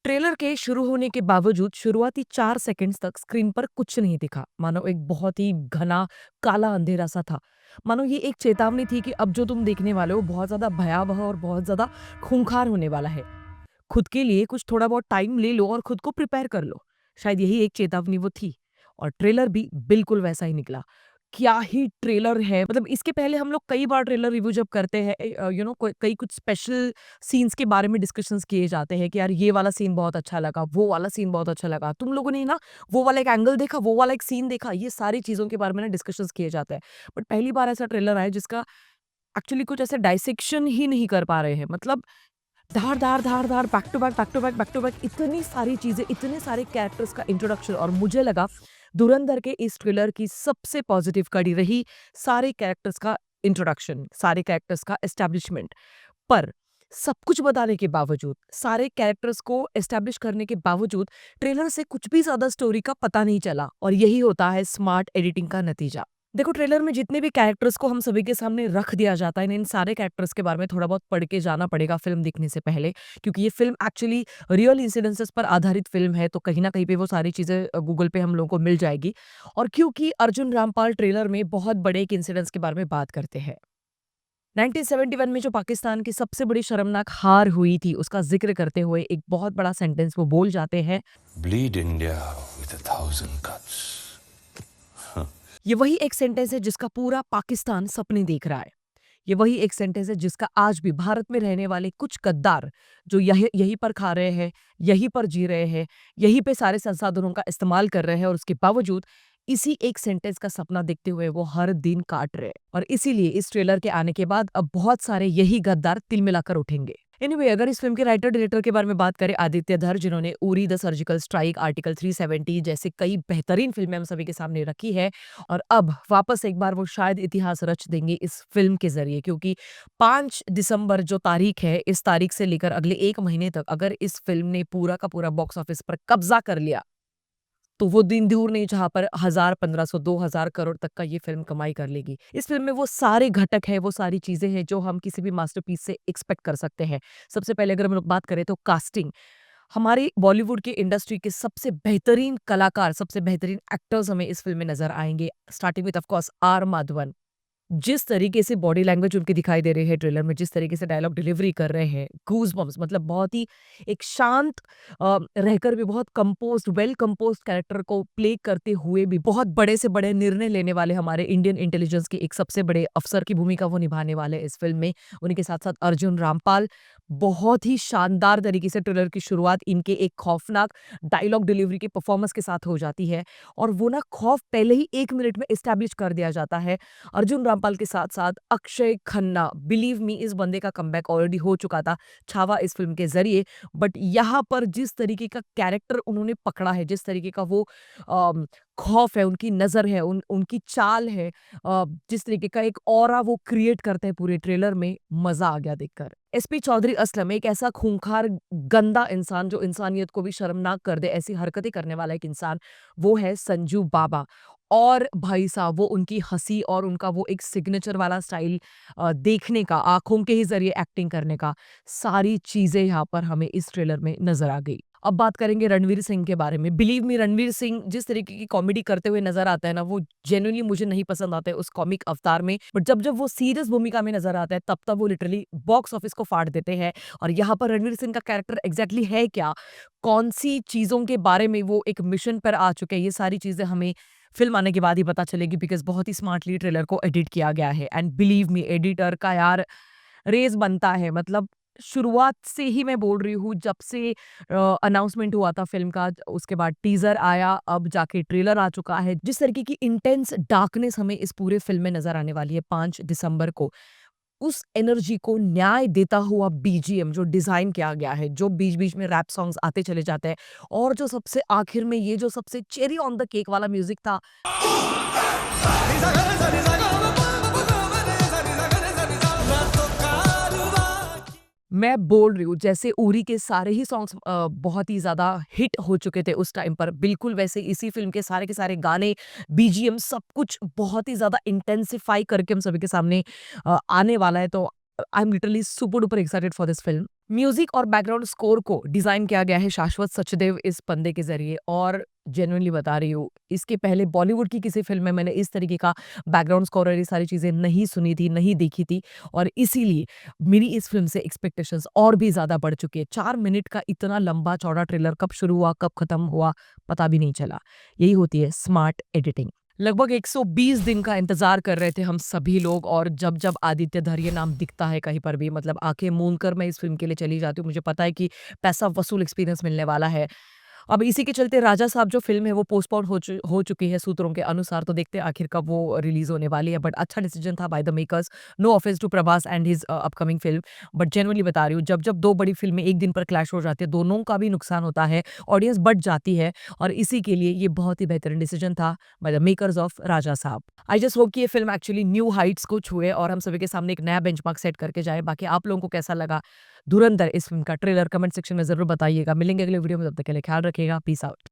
Trailer के शुरू होने के बावजूद शुरुआती 4 सेकंड्स तक स्क्रीन पर कुछ नहीं दिखा। मानो एक बहुत ही घना काला अंधेरा सा था। मानो ये एक चेतावनी थी कि अब जो तुम देखने वाले हो बहुत ज़्यादा भयावह और बहुत ज़्यादा खूंखार होने वाला है। खुद के लिए कुछ थोड़ा बहुत टाइम ले लो और खुद को प्रिपेयर कर लो। शायद यही एक चेतावनी वो थी और ट्रेलर भी बिल्कुल वैसा ही निकला। क्या ही ट्रेलर है! मतलब इसके पहले हम लोग कई बार ट्रेलर रिव्यू जब करते हैं कई कुछ स्पेशल सीन्स के बारे में डिस्कशंस किए जाते हैं कि यार ये वाला सीन बहुत अच्छा लगा, वो वाला सीन बहुत अच्छा लगा। तुम लोगों ने ना वो वाला एक एंगल देखा, वो वाला एक सीन देखा, ये सारी चीज़ों के बारे में ना डिस्कशंस किए जाते हैं। बट पहली बार ऐसा ट्रेलर आया जिसका एक्चुअली कुछ ऐसे डाइसेक्शन ही नहीं कर पा रहे हैं। मतलब धार, धार, धार, धार, back to back, back to back, back to back इतनी सारी चीज़ें, इतने सारे कैरेक्टर्स का इंट्रोडक्शन और मुझे लगा धुरंधर के इस ट्रेलर की सबसे पॉजिटिव कड़ी रही सारे कैरेक्टर्स का इंट्रोडक्शन, सारे कैरेक्टर्स का एस्टैब्लिशमेंट। पर सब कुछ बताने के बावजूद, सारे कैरेक्टर्स को एस्टैब्लिश करने के बावजूद ट्रेलर से कुछ भी ज़्यादा स्टोरी का पता नहीं चला और यही होता है स्मार्ट एडिटिंग का नतीजा। देखो ट्रेलर में जितने भी कैरेक्टर्स को हम सभी के सामने रख दिया जाता है इन सारे कैरेक्टर्स के बारे में थोड़ा बहुत पढ़ के जाना पड़ेगा फिल्म देखने से पहले, क्योंकि ये फिल्म एक्चुअली रियल इंसिडेंसेस पर आधारित फिल्म है, तो कहीं ना कहीं पे वो सारी चीजें गूगल पे हम लोगों को मिल जाएगी। और क्योंकि अर्जुन रामपाल ट्रेलर में बहुत बड़े एक इंसिडेंस के बारे में बात करते हैं। 1971 में जो पाकिस्तान की सबसे बड़ी शर्मनाक हार हुई थी उसका जिक्र करते हुए एक बहुत बड़ा सेंटेंस वो बोल जाते हैं। Bleed India with 1,000 cuts. ये वही एक सेंटेंस है जिसका पूरा पाकिस्तान सपने देख रहा है। ये वही एक सेंटेंस है जिसका आज भी भारत में रहने वाले कुछ गद्दार जो यहीं पर खा रहे हैं, यहीं पर जी रहे हैं, यहीं पे सारे संसाधनों का इस्तेमाल कर रहे हैं और उसके बावजूद इसी एक सेंटेंस का सपना देखते हुए वो हर दिन काट रहे हैं। और इसीलिए इस ट्रेलर के आने के बाद अब बहुत सारे यही गद्दार तिलमिलाकर उठेंगे। एनीवे, अगर इस फिल्म के राइटर डायरेक्टर के बारे में बात करें, आदित्य धर, जिन्होंने Uri, the surgical strike, article 370 जैसे कई बेहतरीन फिल्में हम सभी के सामने रखी है और अब वापस एक बार वो शायद इतिहास रच देंगे इस फिल्म के ज़रिए, क्योंकि 5 दिसंबर जो तारीख है, इस तारीख से लेकर अगले 1 महीने तक अगर इस फिल्म ने पूरा का पूरा बॉक्स ऑफिस पर कब्ज़ा कर लिया, तो वो दिन दूर नहीं जहाँ पर 1000, 1500, 2000 करोड़ तक का ये फ़िल्म कमाई कर लेगी। इस फ़िल्म में वो सारे घटक हैं, वो सारी चीज़ें हैं जो हम किसी भी मास्टरपीस से एक्सपेक्ट कर सकते हैं। सबसे पहले अगर हम लोग बात करें तो कास्टिंग, हमारी बॉलीवुड की इंडस्ट्री के सबसे बेहतरीन कलाकार, सबसे बेहतरीन एक्टर्स हमें इस फ़िल्म में नज़र आएँगे। Starting with of course R Madhavan. जिस तरीके से बॉडी लैंग्वेज उनकी दिखाई दे रही है ट्रेलर में, जिस तरीके से डायलॉग डिलीवरी कर रहे हैं, गूज़बम्प्स, मतलब बहुत ही एक शांत रहकर भी बहुत कंपोज़्ड, वेल कंपोज़्ड कैरेक्टर को प्ले करते हुए भी बहुत बड़े से बड़े निर्णय लेने वाले हमारे इंडियन इंटेलिजेंस के एक सबसे बड़े अफ़सर की भूमिका वो निभाने वाले हैं इस फ़िल्म में। उन्हीं के साथ-साथ अर्जुन रामपाल बहुत ही शानदार तरीके से ट्रेलर की शुरुआत इनके एक खौफनाक डायलॉग डिलीवरी के परफ़ॉर्मेंस के साथ हो जाती है और वो ना खौफ पहले ही 1 मिनट में एस्टैब्लिश कर दिया जाता है। अर्जुन रामपाल के साथ-साथ अक्षय खन्ना, बिलीव मी इस बंदे का कमबैक ऑलरेडी हो चुका था छावा इस फ़िल्म के ज़रिए, बट यहाँ पर जिस तरीके का कैरेक्टर उन्होंने पकड़ा है, जिस तरीके का वो अम, खौफ है, उनकी नज़र है, उनकी चाल है, जिस तरीके का एक ऑरा वो क्रिएट करते हैं पूरे ट्रेलर में, मज़ा आ गया देखकर। एसपी चौधरी असलम एक ऐसा खूंखार, गंदा इंसान जो इंसानियत को भी शर्मनाक कर दे, ऐसी हरकतें करने वाला एक इंसान, वो है संजू बाबा। और भाई साहब वो उनकी हँसी और उनका वो एक सिग्नेचर वाला स्टाइल देखने का, आँखों के ही ज़रिए एक्टिंग करने का, सारी चीज़ें यहाँ पर हमें इस ट्रेलर में नज़र आ गई। अब बात करेंगे रणवीर सिंह के बारे में। बिलीव मी, रणवीर सिंह जिस तरीके की कॉमेडी करते हुए नज़र आता है ना, वो जेन्युइनली मुझे नहीं पसंद आता है उस कॉमिक अवतार में। बट जब-जब वो सीरियस भूमिका में नज़र आता है, तब-तब वो लिटरली बॉक्स ऑफिस को फाड़ देते हैं। और यहाँ पर रणवीर सिंह का कैरेक्टर एग्ज़ैक्टली है क्या? कौन-सी चीज़ों के बारे में वो एक मिशन पर आ चुके हैं, ये सारी चीज़ें हमें फ़िल्म आने के बाद ही पता चलेगी, बिकॉज़ बहुत ही स्मार्टली ट्रेलर को एडिट किया गया है एंड बिलीव मी एडिटर का यार रेज़ बनता है। मतलब शुरुआत से ही मैं बोल रही हूँ, जब से अनाउंसमेंट हुआ था फ़िल्म का, उसके बाद टीज़र आया, अब जाके ट्रेलर आ चुका है। जिस तरीके की इंटेंस डार्कनेस हमें इस पूरे फ़िल्म में नज़र आने वाली है 5 दिसंबर को, उस एनर्जी को न्याय देता हुआ बीजीएम जो डिज़ाइन किया गया है, जो बीच-बीच में रैप सॉन्ग्स आते चले जाते हैं और जो सबसे आखिर में ये जो सबसे चेरी ऑन द केक वाला म्यूज़िक था, मैं बोल रही हूँ जैसे उरी के सारे ही सॉन्ग्स बहुत ही ज़्यादा हिट हो चुके थे उस टाइम पर, बिल्कुल वैसे इसी फ़िल्म के सारे गाने, बीजीएम सब कुछ बहुत ही ज़्यादा इंटेंसिफ़ाई करके हम सभी के सामने आने वाला है। तो I am literally super duper excited for this film. Music और बैकग्राउंड स्कोर को डिजाइन किया गया है शाश्वत सचदेव इस बंदे के जरिए, और जेन्युइनली बता रही हूँ, इसके पहले बॉलीवुड की किसी फिल्म में मैंने इस तरीके का बैकग्राउंड स्कोर और ये सारी चीजें नहीं सुनी थी, नहीं देखी थी, और इसीलिए मेरी इस फिल्म से एक्सपेक्टेशंस और भी ज्यादा बढ़ चुकी है। 4 मिनट का इतना लंबा चौड़ा ट्रेलर कब शुरू हुआ कब खत्म हुआ पता भी नहीं चला। यही होती है स्मार्ट एडिटिंग। लगभग 120 दिन का इंतजार कर रहे थे हम सभी लोग, और जब जब आदित्य धर ये नाम दिखता है कहीं पर भी, मतलब आंखें मूंद कर मैं इस फिल्म के लिए चली जाती हूँ। मुझे पता है कि पैसा वसूल एक्सपीरियंस मिलने वाला है। अब इसी के चलते राजा साहब जो फ़िल्म है वो पोस्टपोन हो चुकी है सूत्रों के अनुसार, तो देखते हैं आखिर कब वो रिलीज़ होने वाली है। बट अच्छा डिसीजन था by the makers. No offence to Prabhas and his upcoming film, but genuinely बता रही हूँ, जब-जब 2 बड़ी फ़िल्में एक दिन पर क्लैश हो जाती है, दोनों का भी नुकसान होता है, ऑडियंस बढ़ जाती है, और इसी के लिए ये बहुत ही बेहतरीन डिसीजन था बाय द मेकर्स ऑफ राजा साहब। आई जस्ट होप कि ये फ़िल्म एक्चुअली न्यू हाइट्स को छुए और हम सभी के सामने एक नया बेंचमार्क सेट करके जाए। बाकी आप लोगों को कैसा लगा धुरंधर इस फ़िल्म का ट्रेलर कमेंट सेक्शन में ज़रूर बताइएगा। मिलेंगे अगले वीडियो में, तब तक के लिए ख्याल रखिएगा। Peace out.